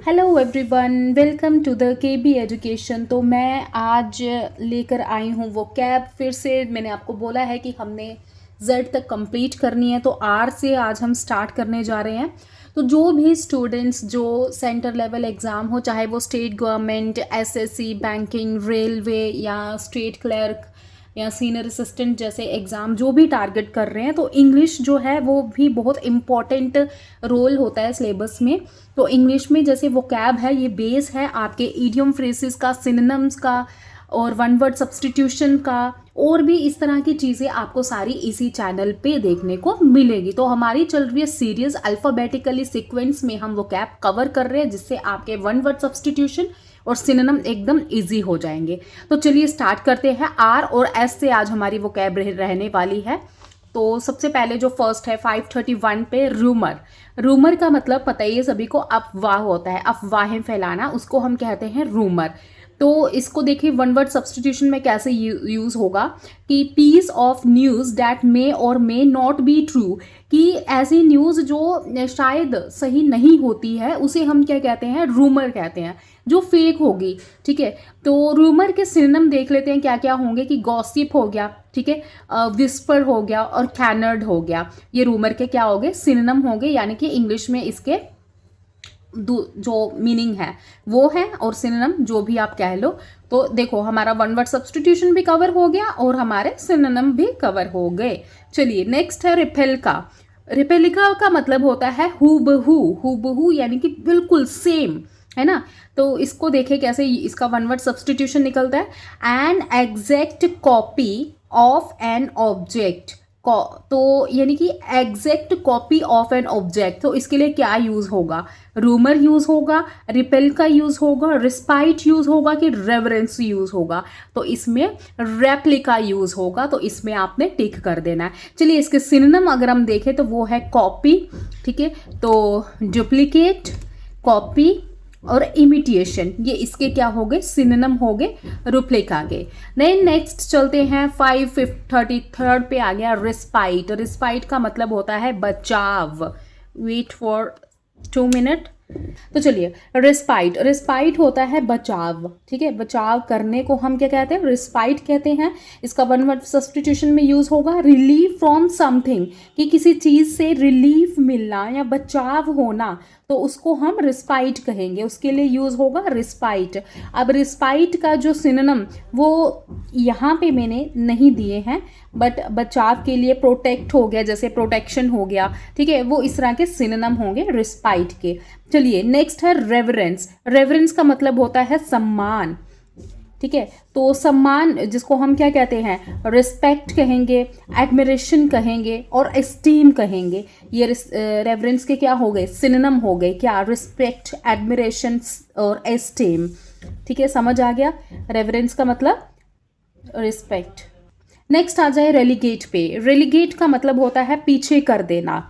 Hello everyone, welcome to the KB education. तो मैं आज लेकर आई हूँ वो कैब। फिर से मैंने आपको बोला है कि हमने जेड तक कंप्लीट करनी है, तो आर से आज हम स्टार्ट करने जा रहे हैं। तो जो भी स्टूडेंट्स जो सेंटर लेवल एग्ज़ाम हो, चाहे वो state government, SSC, banking, railway या स्टेट क्लर्क या सीनियर असिस्टेंट जैसे एग्ज़ाम जो भी टारगेट कर रहे हैं, तो इंग्लिश जो है वो भी बहुत इम्पॉर्टेंट रोल होता है सिलेबस में। तो इंग्लिश में जैसे वोकैब है, ये बेस है आपके इडियम फ्रेजेस का, सिनोनिम्स का और वन वर्ड सब्सटीट्यूशन का, और भी इस तरह की चीज़ें आपको सारी इसी चैनल पे देखने को मिलेगी। तो हमारी चल रही है सीरीज अल्फ़ाबेटिकली सीक्वेंस में, हम वोकैब कवर कर रहे हैं जिससे आपके वन वर्ड सब्सटीट्यूशन और सिनोनिम एकदम इजी हो जाएंगे। तो चलिए स्टार्ट करते हैं। आर और एस से आज हमारी वोकैब रहने वाली है। तो सबसे पहले जो फर्स्ट है 531 पे, रूमर। रूमर का मतलब पता ही है सभी को, अफवाह होता है, अफवाहें फैलाना, उसको हम कहते हैं रूमर। तो इसको देखिए वन वर्ड सब्सटीट्यूशन में कैसे यूज़ होगा कि पीस ऑफ न्यूज़ डैट मे और मे नॉट बी ट्रू, कि ऐसी न्यूज़ जो शायद सही नहीं होती है उसे हम क्या कहते हैं, रूमर कहते हैं, जो फेक होगी। ठीक है, तो रूमर के सिनोनिम देख लेते हैं क्या क्या होंगे। कि गॉसिप हो गया, ठीक है, विस्पर हो गया और कैनर्ड हो गया। ये रूमर के क्या हो गए, सिनोनिम हो गए, यानी कि इंग्लिश में इसके जो मीनिंग है वो है, और सिनोनिम जो भी आप कह लो। तो देखो हमारा वन वर्ड सब्सटीट्यूशन भी कवर हो गया और हमारे सिनोनिम भी कवर हो गए। चलिए नेक्स्ट है रिपेलिका। रिपेलिका का मतलब होता है हूबहू। हूबहू यानी कि बिल्कुल सेम, है ना। तो इसको देखें कैसे इसका वन वर्ड सब्सटीट्यूशन निकलता है, an exact copy of an object. तो यानी कि exact copy of an object. तो इसके लिए क्या यूज होगा, रूमर यूज होगा, रिपेल का यूज होगा, रिस्पाइट यूज होगा कि रेवरेंस यूज होगा। तो इसमें रेप्लिका यूज होगा, तो इसमें आपने टिक कर देना है। चलिए इसके सिनोनिम अगर हम देखें तो वो है कॉपी, ठीक है, तो डुप्लीकेट, कॉपी और इमिटेशन, ये इसके क्या हो गए, सिनोनिम हो गए रुप्लिका के। नहीं, नेक्स्ट चलते हैं 533 पे आ गया रिस्पाइट। रिस्पाइट का मतलब होता है बचाव। Wait for 2 minute. तो चलिए रिस्पाइट, रिस्पाइट होता है बचाव, ठीक है, बचाव करने को हम क्या कहते हैं, रिस्पाइट कहते हैं। इसका वन वर्ड सब्सटीट्यूशन में यूज होगा रिलीफ फ्रॉम समथिंग, कि किसी चीज से रिलीफ मिलना या बचाव होना, तो उसको हम रिस्पाइट कहेंगे, उसके लिए यूज होगा रिस्पाइट। अब रिस्पाइट का जो सिनोनिम वो यहाँ पे मैंने नहीं दिए हैं, बट बचाव के लिए प्रोटेक्ट हो गया, जैसे प्रोटेक्शन हो गया, ठीक है, वो इस तरह के सिनोनिम होंगे रिस्पाइट के। चलिए नेक्स्ट है रेवरेंस। रेवरेंस का मतलब होता है सम्मान, ठीक है, तो सम्मान जिसको हम क्या कहते हैं, रिस्पेक्ट कहेंगे, एडमिरेशन कहेंगे और एस्टीम कहेंगे। ये रेवरेंस के क्या हो गए, सिनोनिम हो गए, क्या, रिस्पेक्ट, एडमिरेशन और एस्टीम। ठीक है, समझ आ गया, रेवरेंस का मतलब रिस्पेक्ट। नेक्स्ट आ जाए रेलीगेट पे। रेलीगेट का मतलब होता है पीछे कर देना।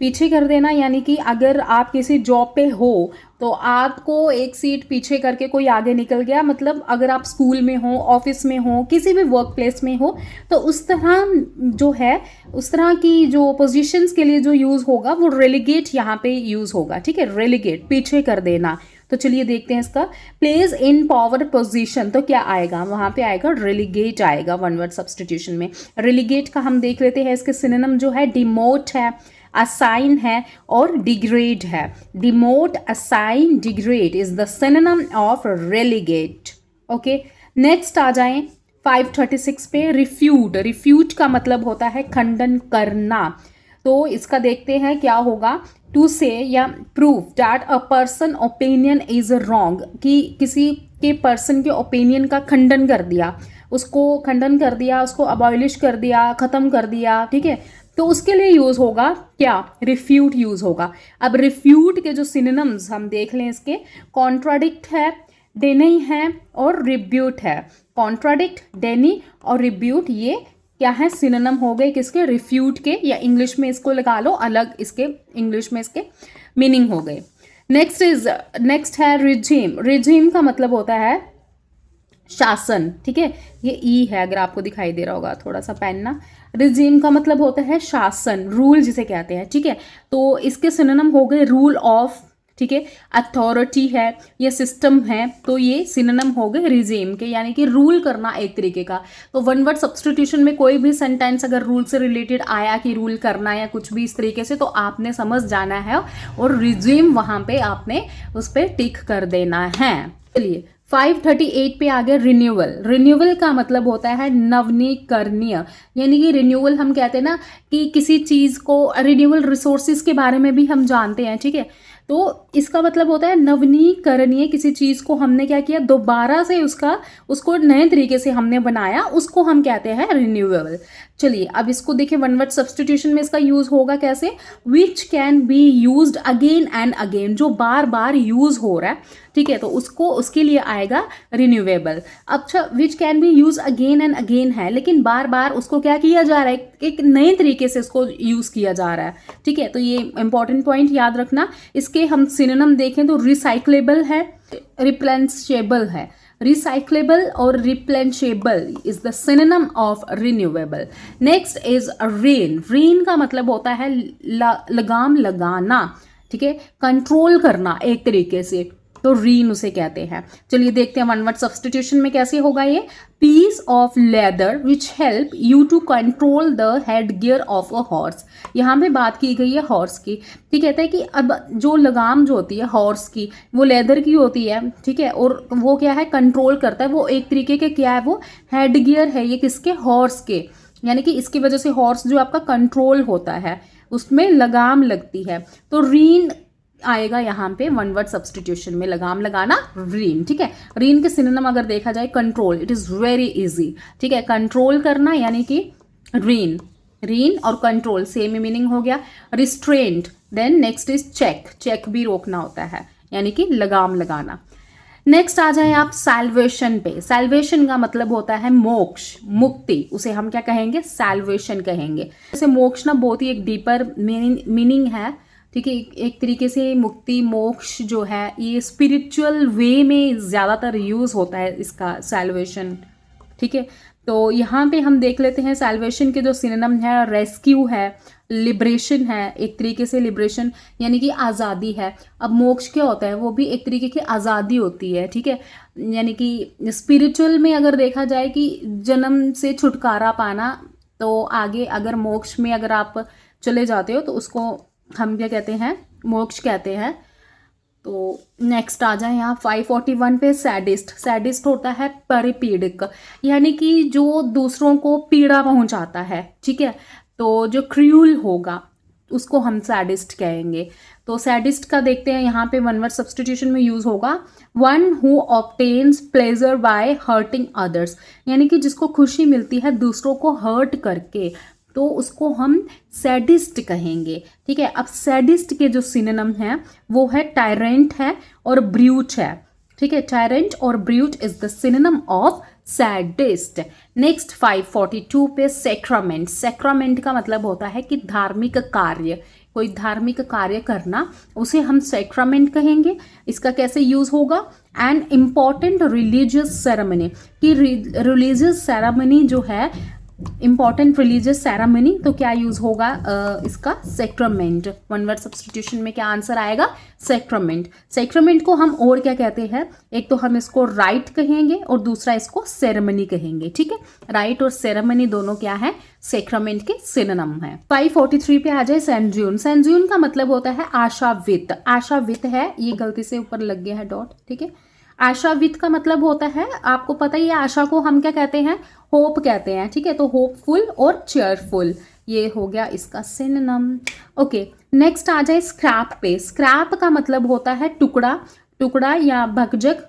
पीछे कर देना यानी कि अगर आप किसी जॉब पे हो तो आपको एक सीट पीछे करके कोई आगे निकल गया, मतलब अगर आप स्कूल में हो, ऑफिस में हो, किसी भी वर्क प्लेस में हो, तो उस तरह जो है, उस तरह की जो पोजीशंस के लिए जो यूज़ होगा वो रेलीगेट यहाँ पे यूज़ होगा। ठीक है, रेलीगेट पीछे कर देना। तो चलिए देखते हैं इसका, प्लेस इन पावर पोजीशन, तो क्या आएगा वहाँ पे, आएगा रेलीगेट आएगा वन वर्ड सब्सटीट्यूशन में। रेलीगेट का हम देख लेते हैं, इसके सिनोनिम जो है डिमोट है, असाइन है और डिग्रेड है। Demote, assign, degrade is the synonym of relegate. Okay, next आ जाएं 536 पे, रिफ्यूट। रिफ्यूट का मतलब होता है खंडन करना। तो इसका देखते हैं क्या होगा, टू से या prove that a person opinion is wrong, कि किसी के पर्सन के ओपिनियन का खंडन कर दिया, उसको खंडन कर दिया, उसको अबॉलिश कर दिया, खत्म कर दिया, ठीक है, तो उसके लिए यूज होगा क्या, रिफ्यूट यूज होगा। अब रिफ्यूट के जो सिनोनिम्स हम देख लें, इसके कॉन्ट्राडिक्ट है, डेनी है और रिब्यूट है। कॉन्ट्राडिक्ट, डेनी और रिब्यूट ये क्या है, सिनोनिम हो गए किसके, रिफ्यूट के, या इंग्लिश में इसको लगा लो अलग, इसके इंग्लिश में इसके मीनिंग हो गए। नेक्स्ट है रिजीम। रिजीम का मतलब होता है शासन, ठीक है, ये ई है अगर आपको दिखाई दे रहा होगा, थोड़ा सा पहनना। रिजीम का मतलब होता है शासन, रूल जिसे कहते हैं, ठीक है, तो इसके सिनोनिम हो गए रूल ऑफ, ठीक है, अथॉरिटी है या सिस्टम है, तो ये सिनोनिम हो गए रिजीम के, यानी कि रूल करना एक तरीके का। तो वन वर्ड सब्स्टिट्यूशन में कोई भी सेंटेंस अगर रूल से रिलेटेड आया कि रूल करना या कुछ भी इस तरीके से, तो आपने समझ जाना है और रिजीम वहां पे आपने उस पर टिक कर देना है। चलिए 538 पे आ गया रिन्यूअल। रिन्यूअल का मतलब होता है नवीनीकरणीय, यानी कि रिन्यूअल हम कहते हैं ना कि किसी चीज़ को, रिन्यूअल रिसोर्सेज के बारे में भी हम जानते हैं, ठीक है। तो इसका मतलब होता है नवीनीकरणीय, किसी चीज़ को हमने क्या किया, दोबारा से उसको नए तरीके से हमने बनाया, उसको हम कहते हैं रिन्यूएबल। चलिए अब इसको देखिए, वन वर्ड सब्स्टिट्यूशन में इसका यूज होगा कैसे, which can be used again and again, जो बार बार यूज हो रहा है, ठीक है, तो उसके लिए आएगा रिन्यूएबल। अच्छा, which can be use again and again है, लेकिन बार बार उसको क्या किया जा रहा है, एक नए तरीके से इसको यूज किया जा रहा है, ठीक है। तो ये इंपॉर्टेंट पॉइंट याद रखना। इसके हम सिनोनिम देखें तो रिसाइक्लेबल है, रिप्लेनिशेबल है। रिसाइक्लेबल और replenishable is the synonym of renewable. Next is rein. Rein का मतलब होता है लगाम लगाना, ठीक है, कंट्रोल करना एक तरीके से, तो रीन उसे कहते हैं। चलिए देखते हैं वन वर्ड सब्स्टिट्यूशन में कैसे होगा ये। Piece of leather which help you to control the headgear of a horse. यहाँ पे बात की गई है हॉर्स की, ठीक कहता है कि अब जो लगाम जो होती है हॉर्स की, वो लेदर की होती है, ठीक है, और वो क्या है, कंट्रोल करता है, वो एक तरीके के क्या है, वो हेड गियर है, ये किसके, हॉर्स के, यानी कि इसकी वजह से हॉर्स जो आपका कंट्रोल होता है उसमें लगाम लगती है। तो रीन आएगा यहाँ पे वन वर्ड सब्स्टिट्यूशन में, लगाम लगाना रीन, ठीक है। रीन के सिनोनिम अगर देखा जाए, control, it is very easy, ठीक है, कंट्रोल करना यानी कि रीन। रीन और कंट्रोल सेम ही मीनिंग हो गया। Restraint, then next is check, check भी रोकना होता है, यानी कि लगाम लगाना। नेक्स्ट आ जाए आप सैल्वेशन पे। सैल्वेशन का मतलब होता है मोक्ष, मुक्ति, उसे हम क्या कहेंगे, सैल्वेशन कहेंगे। जैसे मोक्ष ना बहुत ही एक डीपर मीनिंग है, ठीक है, एक तरीके से मुक्ति, मोक्ष जो है ये स्पिरिचुअल वे में ज़्यादातर यूज़ होता है इसका, सैल्वेशन, ठीक है। तो यहाँ पे हम देख लेते हैं सैल्वेशन के जो सिनोनिम है, रेस्क्यू है, लिबरेशन है, एक तरीके से लिबरेशन यानी कि आज़ादी है। अब मोक्ष क्या होता है, वो भी एक तरीके की आज़ादी होती है, ठीक है, यानी कि स्पिरिचुअल में अगर देखा जाए कि जन्म से छुटकारा पाना, तो आगे अगर मोक्ष में अगर आप चले जाते हो तो उसको हम क्या कहते हैं, मोक्ष कहते हैं। तो नेक्स्ट आ जाए यहाँ 541 पे सैडिस्ट। सैडिस्ट होता है परिपीड़क, यानी कि जो दूसरों को पीड़ा पहुंचाता है, ठीक है, तो जो क्रूअल होगा उसको हम सैडिस्ट कहेंगे। तो सैडिस्ट का देखते हैं यहाँ पे वन वर्ड सब्स्टिट्यूशन में यूज होगा one who obtains pleasure by hurting others, यानी कि जिसको खुशी मिलती है दूसरों को हर्ट करके, तो उसको हम सैडिस्ट कहेंगे, ठीक है। अब सैडिस्ट के जो सिनोनिम हैं वो है टायरेंट है और ब्रूट है, ठीक है, टायरेंट और brute is the synonym of sadist. Next 542 पे सैक्रामेंट। सैक्रामेंट का मतलब होता है कि धार्मिक कार्य, कोई धार्मिक कार्य करना, उसे हम सैक्रामेंट कहेंगे। इसका कैसे यूज होगा, एन इम्पॉर्टेंट रिलीजियस सेरेमनी, कि रिलीजियस सेरेमनी जो है, इंपॉर्टेंट रिलीजियस सेरेमनी, तो क्या यूज होगा इसका, सैक्रामेंट। वन वर्ड सब्स्टिट्यूशन में क्या आंसर आएगा, सैक्रामेंट। सैक्रामेंट को हम और क्या कहते हैं, एक तो हम इसको राइट कहेंगे और दूसरा इसको सेरेमनी कहेंगे, ठीक है। राइट और सेरेमनी दोनों क्या है, सैक्रामेंट के सिनोनिम है। 543 पे आ जाए सैंज्यून। सैंज्यून का मतलब होता है आशावित। आशावित है, ये गलती से ऊपर लग गया है डॉट, ठीक है। आशावित का मतलब होता है, आपको पता ही है, आशा को हम क्या कहते हैं, होप कहते हैं, ठीक है, तो होपफुल और चेयरफुल, ये हो गया इसका सिनोनिम। ओके, नेक्स्ट आ जाए स्क्रैप पे। स्क्रैप का मतलब होता है टुकड़ा, टुकड़ा या भगजग,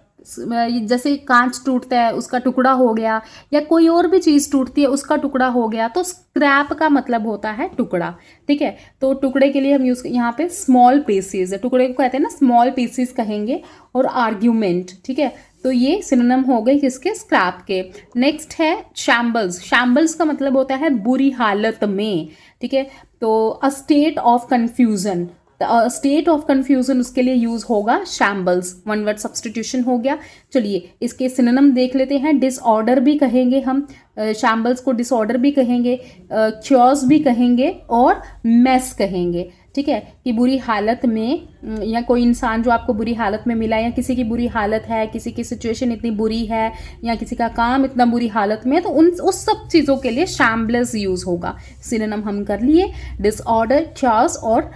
जैसे कांच टूटता है उसका टुकड़ा हो गया, या कोई और भी चीज़ टूटती है उसका टुकड़ा हो गया, तो स्क्रैप का मतलब होता है टुकड़ा, ठीक है। तो टुकड़े के लिए हम यूज यहाँ पे स्मॉल पीसीज, टुकड़े को कहते हैं ना स्मॉल पीसीज कहेंगे, और आर्ग्यूमेंट, ठीक है। तो ये सिनोनिम हो गई किसके, स्क्रैप के। नेक्स्ट है शैम्बल्स। शैम्बल्स का मतलब होता है बुरी हालत में, ठीक है, तो a state of confusion, state of confusion उसके लिए यूज होगा शैम्बल्स। वन वर्ड सब्स्टिट्यूशन हो गया। चलिए इसके सिनोनिम देख लेते हैं। डिसऑर्डर भी कहेंगे हम, शैम्बल्स को डिसऑर्डर भी कहेंगे, क्योर्स भी कहेंगे और मेस कहेंगे। ठीक है, कि बुरी हालत में या कोई इंसान जो आपको बुरी हालत में मिला, या किसी की बुरी हालत है, किसी की सिचुएशन इतनी बुरी है, या किसी का काम इतना बुरी हालत में है, तो उस सब चीज़ों के लिए शैम्बलस यूज़ होगा। सिनोनिम हम कर लिए, डिसऑर्डर, क्योर्स और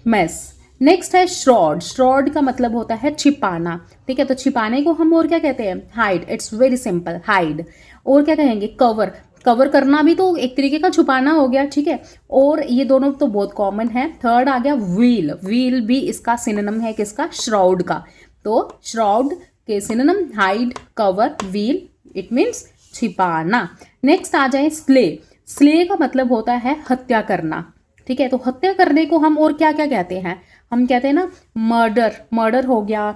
मेस। नेक्स्ट है श्रॉड। श्रॉड का मतलब होता है छिपाना। ठीक है, तो छिपाने को हम और क्या कहते हैं? Hide. It's very simple, hide. और क्या कहेंगे? कवर। कवर करना भी तो एक तरीके का छुपाना हो गया। ठीक है, और ये दोनों तो बहुत कॉमन है। थर्ड आ गया व्हील। व्हील भी इसका सिनोनिम है किसका? श्राउड का। तो श्राउड के synonym hide, cover, wheel. It means छिपाना। नेक्स्ट आ जाए स्ले। स्ले का मतलब होता है हत्या करना। ठीक है, तो हत्या करने को हम और क्या क्या कहते हैं? हम कहते हैं ना मर्डर। मर्डर हो गया,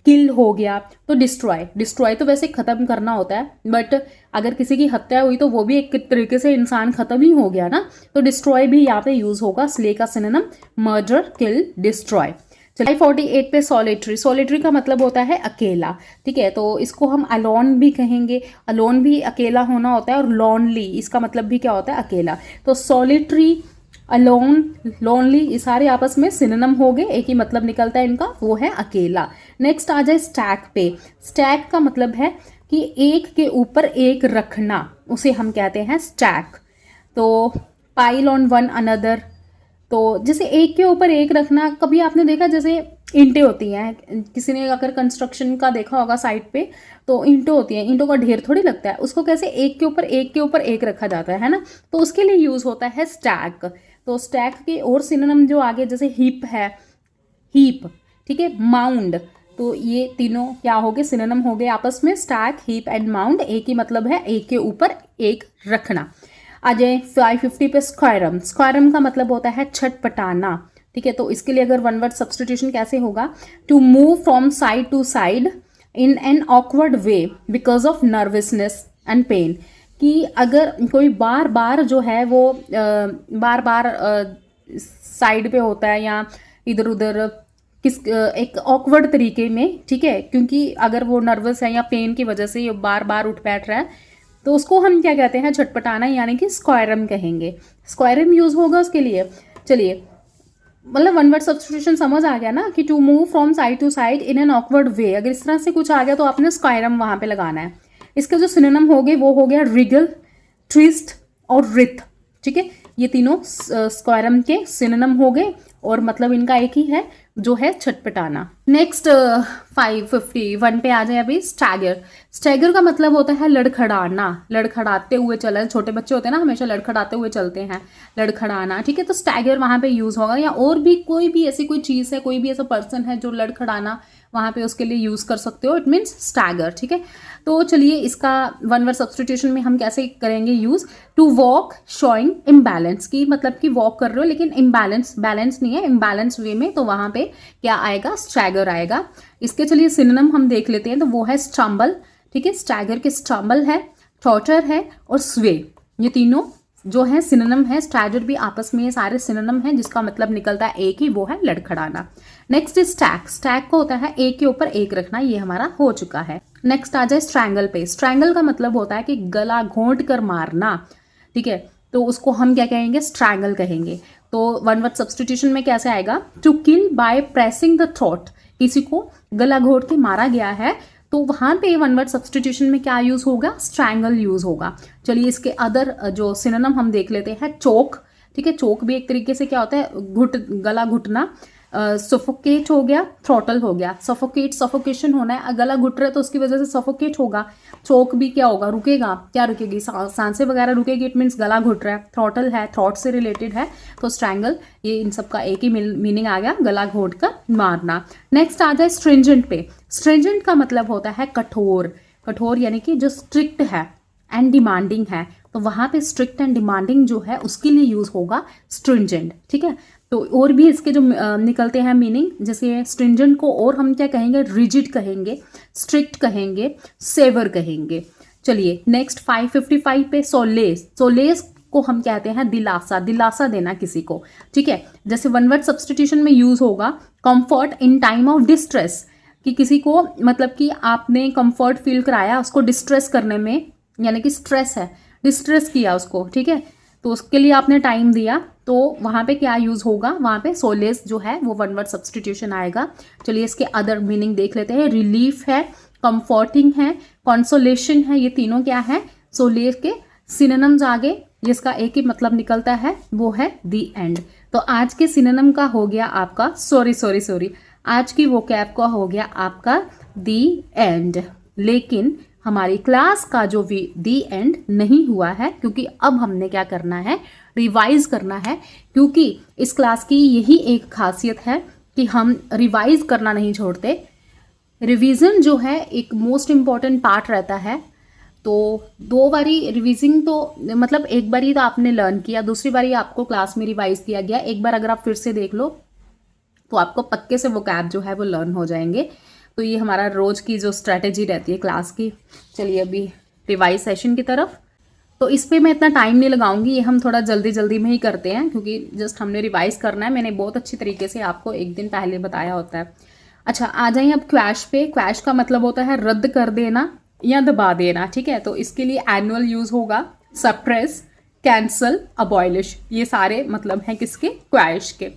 किल हो गया। तो डिस्ट्रॉय। डिस्ट्रॉय तो वैसे ख़त्म करना होता है, बट अगर किसी की हत्या हुई तो वो भी एक तरीके से इंसान ख़त्म ही हो गया ना। तो डिस्ट्रॉय भी यहाँ पे यूज़ होगा। स्ले का सिनोनिम मर्डर, किल, डिस्ट्रॉय। चलिए 48 पे सॉलिटरी। सॉलिटरी का मतलब होता है अकेला। ठीक है, तो इसको हम अलोन भी कहेंगे। अलोन भी अकेला होना होता है, और लॉनली इसका मतलब भी क्या होता है? अकेला। तो सॉलिटरी, अलोन, लोनली, ये सारे आपस में सिनोनिम हो गए, एक ही मतलब निकलता है इनका, वो है अकेला। नेक्स्ट आ जाए स्टैक पे। स्टैक का मतलब है कि एक के ऊपर एक रखना, उसे हम कहते हैं स्टैक। तो पाइल ऑन वन अनदर, तो जैसे एक के ऊपर एक रखना। कभी आपने देखा जैसे ईंटें होती हैं, किसी ने अगर कंस्ट्रक्शन का देखा होगा साइट पे, तो ईंटें होती हैं, ईंटों का ढेर थोड़ी लगता है, उसको कैसे एक के ऊपर एक रखा जाता है ना। तो उसके लिए यूज़ होता है स्टैक। तो स्टैक के और सिनोनिम जो आगे, जैसे हीप है, हीप। ठीक है, माउंड। तो ये तीनों क्या हो गए? सिनोनिम हो गए आपस में। स्टैक, हीप एंड माउंड एक ही मतलब है, एक के ऊपर एक रखना। आ जाए 550 पे स्क्वायरम। स्क्वायरम का मतलब होता है छटपटाना। ठीक है, तो इसके लिए अगर वन वर्ड सब्सटीट्यूशन कैसे होगा? To move from side to side in an awkward way because of nervousness and pain. कि अगर कोई बार बार जो है वो बार बार साइड पे होता है, या इधर उधर एक ऑकवर्ड तरीके में। ठीक है, क्योंकि अगर वो नर्वस है या पेन की वजह से ये बार बार उठ बैठ रहा है, तो उसको हम क्या कहते हैं? छटपटाना, यानी कि स्क्वायरम कहेंगे। स्क्वायरम यूज़ होगा उसके लिए। चलिए, मतलब वन वर्ड सब्स्टिट्यूशन समझ आ गया ना, कि to move from side to side in an awkward way. अगर इस तरह से कुछ आ गया तो आपने स्क्वायरम वहाँ पे लगाना है। इसके जो सिनोनिम हो गए वो हो गया रिगल, ट्विस्ट और रिथ। ठीक है, ये तीनों स्क्वायरम के सिनोनिम हो गए, और मतलब इनका एक ही है, जो है छटपटाना। नेक्स्ट 551 पे आ जाए अभी स्टैगर। स्टैगर का मतलब होता है लड़खड़ाना, लड़खड़ाते हुए चला। छोटे बच्चे होते हैं ना, हमेशा लड़खड़ाते हुए चलते हैं, लड़खड़ाना। ठीक है, तो स्टैगर वहाँ पे यूज़ होगा। या और भी कोई भी ऐसी कोई चीज़ है, कोई भी ऐसा पर्सन है जो लड़खड़ाना, वहाँ पे उसके लिए यूज़ कर सकते हो। It means stagger. ठीक है, तो चलिए इसका वन वर्ड सब्स्टिट्यूशन में हम कैसे करेंगे use? To walk showing imbalance, की मतलब कि वॉक कर रहे हो लेकिन इम्बैलेंस, बैलेंस नहीं है, इम्बैलेंस वे में, तो वहाँ पे क्या आएगा? स्टैगर आएगा। इसके चलिए सिनोनिम हम देख लेते हैं, तो वो है स्टम्बल। ठीक है, स्टैगर के स्टम्बल है, टॉटर है और स्वे। ये तीनों जो है सिनोनिम है। स्टैगर भी आपस में ये सारे सिनोनिम हैं, जिसका मतलब निकलता है एक ही, वो है लड़खड़ाना। Next stack. स्टैक को होता है एक के ऊपर एक रखना, ये हमारा हो चुका है। नेक्स्ट आ जाए स्ट्रैंगल पे। स्ट्रैंगल का मतलब होता है कि गला घोंट कर मारना। ठीक है, तो उसको हम क्या कहेंगे? स्ट्रैंगल कहेंगे। तो वन वर्ड सब्स्टिट्यूशन में कैसे आएगा? To kill by pressing the throat. किसी को गला घोंट के मारा गया है, तो वहाँ पे वन वर्ड सब्स्टिट्यूशन में क्या यूज़ होगा? स्ट्रैंगल यूज़ होगा। चलिए इसके अदर जो सिनोनिम हम देख लेते हैं। चोक। ठीक है, चोक भी एक तरीके से क्या होता है? गला घुटना। सफोकेट हो गया, थ्रॉटल हो गया। सफोकेट, सफोकेशन होना है, गला घुट रहा है तो उसकी वजह से सफोकेट होगा। चोक भी क्या होगा? रुकेगा। क्या रुकेगी? सांसें वगैरह रुकेगी। इट मीन्स गला घुट रहा है। थ्रॉटल है, थ्रॉट से रिलेटेड है, तो स्ट्रैंगल, ये इन सब का एक ही मीनिंग आ गया, गला घोट कर मारना। नेक्स्ट आ जाए स्ट्रिंजेंट पे। स्ट्रिंजेंट का मतलब होता है कठोर। कठोर यानी कि जो स्ट्रिक्ट है एंड डिमांडिंग है, तो वहाँ पे स्ट्रिक्ट एंड डिमांडिंग जो है उसके लिए यूज़ होगा स्ट्रिंजेंट। ठीक है, तो और भी इसके जो निकलते हैं मीनिंग, जैसे स्ट्रिंजेंट को और हम क्या कहेंगे? रिजिड कहेंगे, स्ट्रिक्ट कहेंगे, सेवर कहेंगे। चलिए नेक्स्ट 555 पे सोलेस। सोलेस को हम कहते हैं दिलासा, दिलासा देना किसी को। ठीक है, जैसे वन वर्ड सब्स्टिट्यूशन में यूज़ होगा comfort in time of distress, कि किसी को मतलब कि आपने कंफर्ट फील कराया उसको डिस्ट्रेस करने में, यानी कि स्ट्रेस है, डिस्ट्रेस किया उसको, ठीक है, तो उसके लिए आपने टाइम दिया, तो वहाँ पे क्या यूज़ होगा, वहाँ पे सोलेस जो है वो वन वर्ड सब्सटीट्यूशन आएगा। चलिए इसके अदर मीनिंग देख लेते हैं। रिलीफ है, कंफर्टिंग है, कंसोलेशन है, ये तीनों क्या है, सोलेस के सिनोनिम्स आगे, जिसका एक ही मतलब निकलता है, वो है दी एंड। तो आज के सिनोनिम का हो गया आपका सॉरी, आज की वोकैब का हो गया आपका दी एंड। लेकिन हमारी क्लास का जो दी एंड नहीं हुआ है, क्योंकि अब हमने क्या करना है, रिवाइज करना है। क्योंकि इस क्लास की यही एक खासियत है कि हम रिवाइज करना नहीं छोड़ते। रिवीजन जो है एक मोस्ट इम्पॉर्टेंट पार्ट रहता है। तो 2 बारी रिवीजिंग, तो मतलब एक बारी तो आपने लर्न किया, दूसरी बारी आपको क्लास में रिवाइज किया गया, एक बार अगर आप फिर से देख लो तो आपको पक्के से वोकैब जो है वो लर्न हो जाएंगे। तो ये हमारा रोज़ की जो स्ट्रैटेजी रहती है क्लास की। चलिए अभी रिवाइज सेशन की तरफ। तो इस पर मैं इतना टाइम नहीं लगाऊंगी, ये हम थोड़ा जल्दी में ही करते हैं, क्योंकि जस्ट हमने रिवाइज करना है। मैंने बहुत अच्छी तरीके से आपको एक दिन पहले बताया होता है। अच्छा, आ जाइए अब क्वैश पे। क्वैश का मतलब होता है रद्द कर देना या दबा देना, ठीक है। तो इसके लिए एनुअल यूज होगा, सप्रेस, कैंसल, अबॉलिश, ये सारे मतलब हैं किसके, क्वैश के।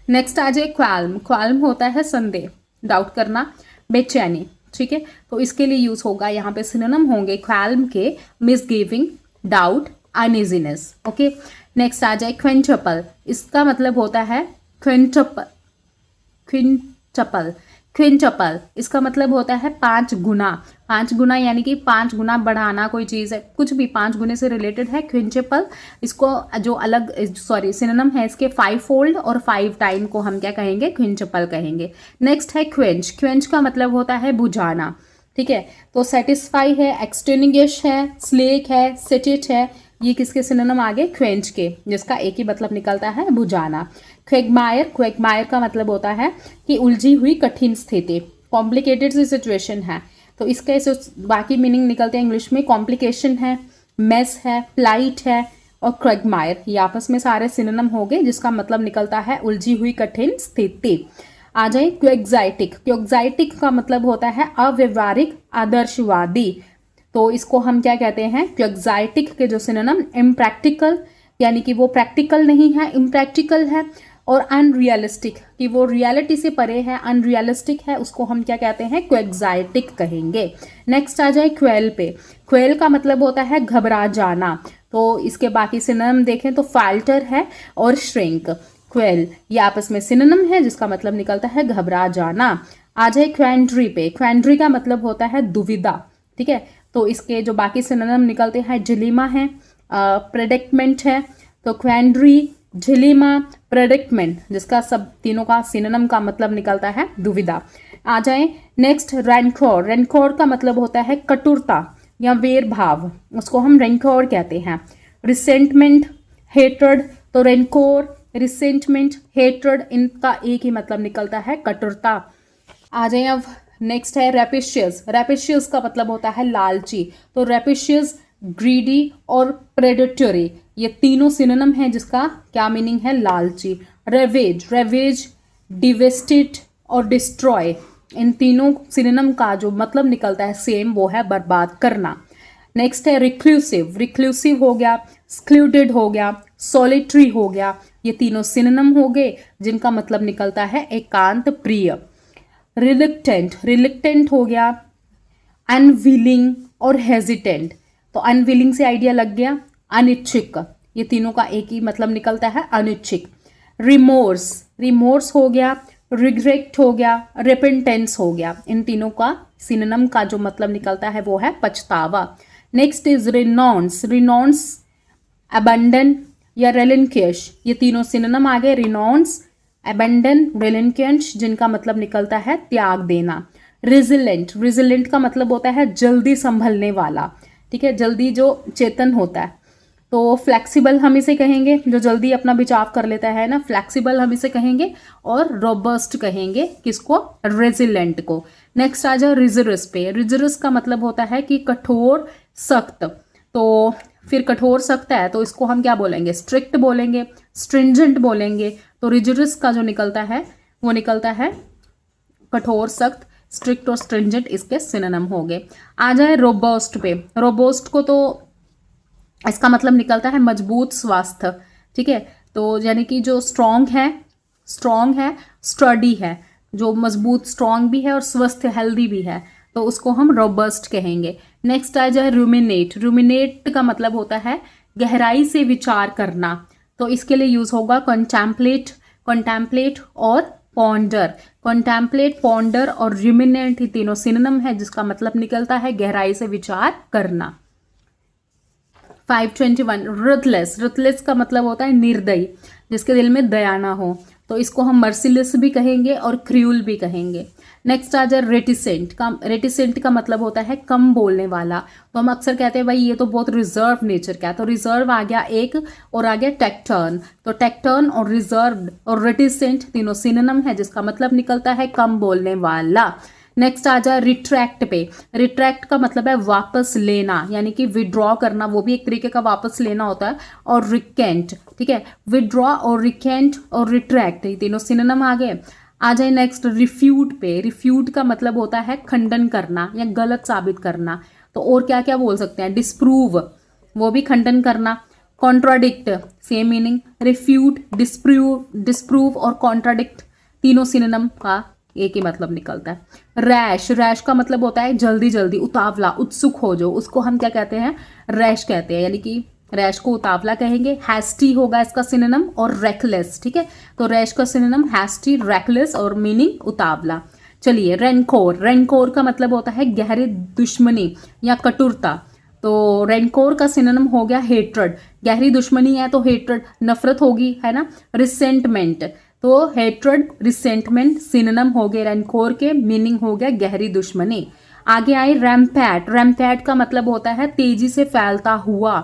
नेक्स्ट आ जाए क्वाल्म। क्वाल्म होता है संदेह, डाउट करना, बेचैनी, ठीक है। तो इसके लिए यूज होगा, यहाँ पे सिनोनिम होंगे क्वाल्म के, मिसगिविंग, डाउट, अनइजीनेस, ओके। नेक्स्ट आ जाए क्विंटपल। इसका मतलब होता है क्विंटपल, क्विंटपल इसका मतलब होता है 5 गुना। 5 गुना यानी कि 5 गुना बढ़ाना, कोई चीज़ है, कुछ भी 5 गुने से रिलेटेड है क्विंटपल। इसको जो अलग सिनोनिम है इसके 5 फोल्ड और 5 टाइम को हम क्या कहेंगे, क्विंटपल कहेंगे। नेक्स्ट है क्वेंच। क्वेंच का मतलब होता है बुझाना, ठीक है। तो सेटिस्फाई है, एक्सटिंग्विश है, स्लेक है, सेटिट है, ये किसके सिनोनिम आगे, क्वेंच के, जिसका एक ही मतलब निकलता है बुझाना। क्वेगमायर। क्वेगमायर का मतलब होता है कि उलझी हुई कठिन स्थिति, कॉम्प्लिकेटेड सी सिचुएशन है। तो इसके बाकी मीनिंग निकलते हैं इंग्लिश में, कॉम्प्लिकेशन है, मेस है, प्लाइट है और क्वेगमायर, ये आपस में सारे सिनोनिम हो गए, जिसका मतलब निकलता है उलझी हुई कठिन स्थिति। आ जाए क्वेग्जाइटिक। क्वेग्जाइटिक का मतलब होता है अव्यवहारिक, आदर्शवादी। तो इसको हम क्या कहते हैं, क्वेग्जाइटिक के जो सिनोनिम, इम्प्रैक्टिकल यानी कि वो प्रैक्टिकल नहीं है, इम्प्रैक्टिकल है, और अनरियलिस्टिक कि वो रियलिटी से परे है, अनरियलिस्टिक है, उसको हम क्या कहते हैं, क्वेग्जाइटिक कहेंगे। नेक्स्ट आ जाए क्वेल पे। क्वेल का मतलब होता है घबरा जाना। तो इसके बाकी सिनोनिम देखें तो फाल्टर है और श्रिंक। क्वेल ये आपस में सिनोनिम है, जिसका मतलब निकलता है घबरा जाना। आ जाए क्वेंड्री पे। क्वेंड्री का मतलब होता है दुविधा, ठीक है। तो इसके जो बाकी सिनोनिम निकलते हैं, डिलीमा है, प्रेडिक्टमेंट है। तो क्वेंड्री, डिलीमा, प्रेडिक्टमेंट, जिसका सब तीनों का सिनोनिम का मतलब निकलता है दुविधा। आ जाए नेक्स्ट रैंकोर। रैंकोर का मतलब होता है कटुरता या वेर भाव, उसको हम रैंकोर कहते हैं। Resentment, hatred. तो रैंकोर, रिसेंटमेंट, हेट्रेड, इनका एक ही मतलब निकलता है कटुरता। आ जाए अब नेक्स्ट है रेपिशियस। रेपिशियस का मतलब होता है लालची। तो रेपिशियस, ग्रीडी और प्रेडेटरी, ये तीनों सिनोनिम हैं, जिसका क्या मीनिंग है, लालची। रेवेज। रेवेज, डिवेस्टेड और डिस्ट्रॉय, इन तीनों सिनोनिम का जो मतलब निकलता है सेम, वो है बर्बाद करना। नेक्स्ट है रिक्लूसिव। रिक्लूसिव हो गया, स्क्लूडेड हो गया, सॉलिटरी हो गया, ये तीनों सिनोनिम हो गए, जिनका मतलब निकलता है एकांत प्रिय। रिलक्टेंट। रिलक्टेंट हो गया, अनविलिंग और हेजिटेंट। तो अनविलिंग से आइडिया लग गया, अनिच्छुक, ये तीनों का एक ही मतलब निकलता है अनिच्छुक। रिमोर्स। रिमोर्स हो गया, रिग्रेट हो गया, रिपेंटेंस हो गया, इन तीनों का सिनोनिम का जो मतलब निकलता है वो है पछतावा। Next is renounce. Renounce, abandon या रेलिंक्विश, ये तीनों सिनोनिम आ गए, रिनॉन्स, अबंडन, रेलिंक्विश, जिनका मतलब निकलता है त्याग देना। रिजिलेंट। रिजिलेंट का मतलब होता है जल्दी संभलने वाला, ठीक है, जल्दी जो चेतन होता है। तो फ्लेक्सिबल हम इसे कहेंगे, जो जल्दी अपना बचाव कर लेता है ना, फ्लेक्सिबल हम इसे कहेंगे। और रोबस्ट कहेंगे किसको, रेजिलेंट को। नेक्स्ट आ जाए रिजरस पे। रिजरस का मतलब होता है कि कठोर, सख्त। तो फिर कठोर सख्त है तो इसको हम क्या बोलेंगे, स्ट्रिक्ट बोलेंगे, स्ट्रिंजेंट बोलेंगे। तो रिजरस का जो निकलता है वो निकलता है कठोर, सख्त, स्ट्रिक्ट और स्ट्रिंजेंट, इसके सिनोनिम हो गए। आ जाए रोबोस्ट पे। रोबोस्ट को तो इसका मतलब निकलता है मजबूत स्वास्थ्य, ठीक है। तो यानी कि जो स्ट्रॉन्ग है, स्टडी है, जो मजबूत स्ट्रॉन्ग भी है और स्वस्थ हेल्दी भी है, तो उसको हम रोबस्ट कहेंगे। नेक्स्ट आ जाए रूमिनेट। रूमिनेट का मतलब होता है गहराई से विचार करना, तो इसके लिए यूज होगा कंटेम्पलेट और पॉन्डर। कंटेम्पलेट, पॉन्डर और रूमिनेट ये तीनों सिनोनिम है, जिसका मतलब निकलता है गहराई से विचार करना। 521 रथलेस। रथलेस का मतलब होता है निर्दयी, जिसके दिल में दया ना हो, तो इसको हम मर्सिलेस भी कहेंगे और क्रूअल भी कहेंगे। नेक्स्ट आ जाए रेटिसेंट का। रेटिसेंट का मतलब होता है कम बोलने वाला, तो हम अक्सर कहते हैं भाई ये तो बहुत रिजर्व नेचर का है, तो रिजर्व आ गया एक, और आ गया टेक्टर्न। तो टेक्टर्न और रिजर्व और रेटिसेंट तीनों सिनोनिम है, जिसका मतलब निकलता है कम बोलने वाला। नेक्स्ट आ जाए रिट्रैक्ट पे। रिट्रैक्ट का मतलब है वापस लेना, यानी कि विड्रॉ करना, वो भी एक तरीके का वापस लेना होता है। और रिकेंट, ठीक है, विड्रॉ और रिकेंट और रिट्रैक्ट ये तीनों सिनोनिम आ गए। आ जाए नेक्स्ट रिफ्यूट पे। रिफ्यूट का मतलब होता है खंडन करना या गलत साबित करना, तो और क्या क्या बोल सकते हैं, डिस्प्रूव, वो भी खंडन करना। Contradict, same meaning, refute, disprove और कॉन्ट्राडिक्ट तीनों सिनोनिम का एक ही मतलब निकलता है। रैश। रैश का मतलब होता है जल्दी जल्दी, उतावला, उत्सुक हो जो, उसको हम क्या कहते हैं, रैश कहते हैं, यानी कि रैश को उतावला कहेंगे। हैस्टी होगा इसका सिनोनिम, और रेकलेस, ठीक है। तो रैश का सिनोनिम हैस्टी, रेकलेस और मीनिंग उतावला। चलिए रेनकोर। रेनकोर का मतलब होता है गहरी दुश्मनी या कटुरता, तो रेनकोर का सिनोनिम हो गया हेट्रेड। गहरी दुश्मनी है तो हेट्रेड, नफरत होगी, है ना। रिसेंटमेंट, तो हेट्रेड, रिसेंटमेंट सिनोनिम हो गए रेनकोर के, मीनिंग हो गया गहरी दुश्मनी। आगे आए रैम्पैट। रैम्पैट का मतलब होता है तेजी से फैलता हुआ,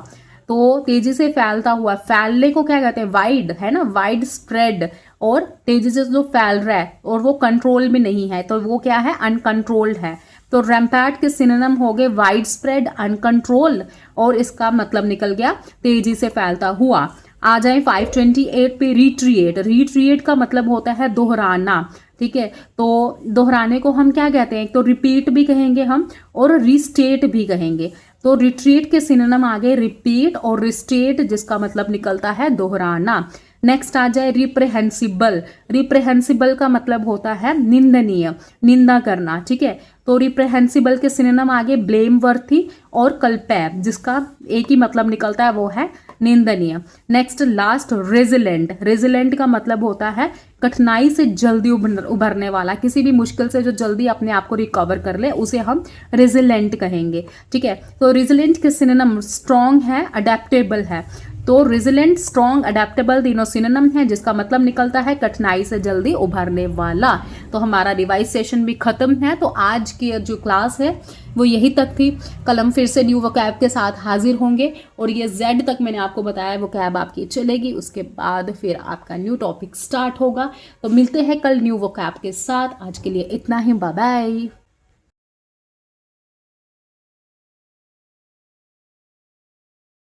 तो तेजी से फैलता हुआ, फैलने को क्या कहते हैं, वाइड, है ना, वाइड स्प्रेड, और तेजी से जो फैल रहा है और वो कंट्रोल में नहीं है, तो वो क्या है, अनकंट्रोल्ड है। तो रैम्पैट के सिनोनिम हो गए वाइड स्प्रेड, अनकंट्रोल, और इसका मतलब निकल गया तेजी से फैलता हुआ। आ जाए 528 पे रिट्रिएट। रिट्रिएट का मतलब होता है दोहराना, ठीक है। तो दोहराने को हम क्या कहते हैं, तो रिपीट भी कहेंगे हम और रिस्टेट भी कहेंगे। तो रिट्रीट के सिनोनिम आ गए रिपीट और रिस्टेट, जिसका मतलब निकलता है दोहराना। नेक्स्ट आ जाए रिप्रेहेंसिबल। रिप्रेहेंसिबल का मतलब होता है निंदनीय, निंदा करना, ठीक है। तो रिप्रेहेंसिबल के सिनोनिम आगे ब्लेम वर्थी और कल्पैब, जिसका एक ही मतलब निकलता है, वो है निंदनीय। Next last resilient. रेजिलेंट का मतलब होता है कठिनाई से जल्दी उभरने वाला, किसी भी मुश्किल से जो जल्दी अपने आप को रिकवर कर ले, उसे हम रेजिलेंट कहेंगे, ठीक है। तो रेजिलेंट के सिनोनिम स्ट्रॉन्ग है, अडेप्टेबल है, तो रेजिलेंट, स्ट्रॉन्ग, अडेप्टेबल तीनों सिनोनिम है, जिसका मतलब निकलता है कठिनाई से जल्दी उभरने वाला। तो हमारा रिवाइज सेशन भी खत्म है, तो आज की जो क्लास है वो यही तक थी। कल हम फिर से न्यू वोकैब के साथ हाजिर होंगे, और ये जेड तक मैंने आपको बताया वोकैब आपकी चलेगी, उसके बाद फिर आपका न्यू टॉपिक स्टार्ट होगा। तो मिलते हैं कल न्यू वोकैब के साथ। आज के लिए इतना ही, बाय बाय।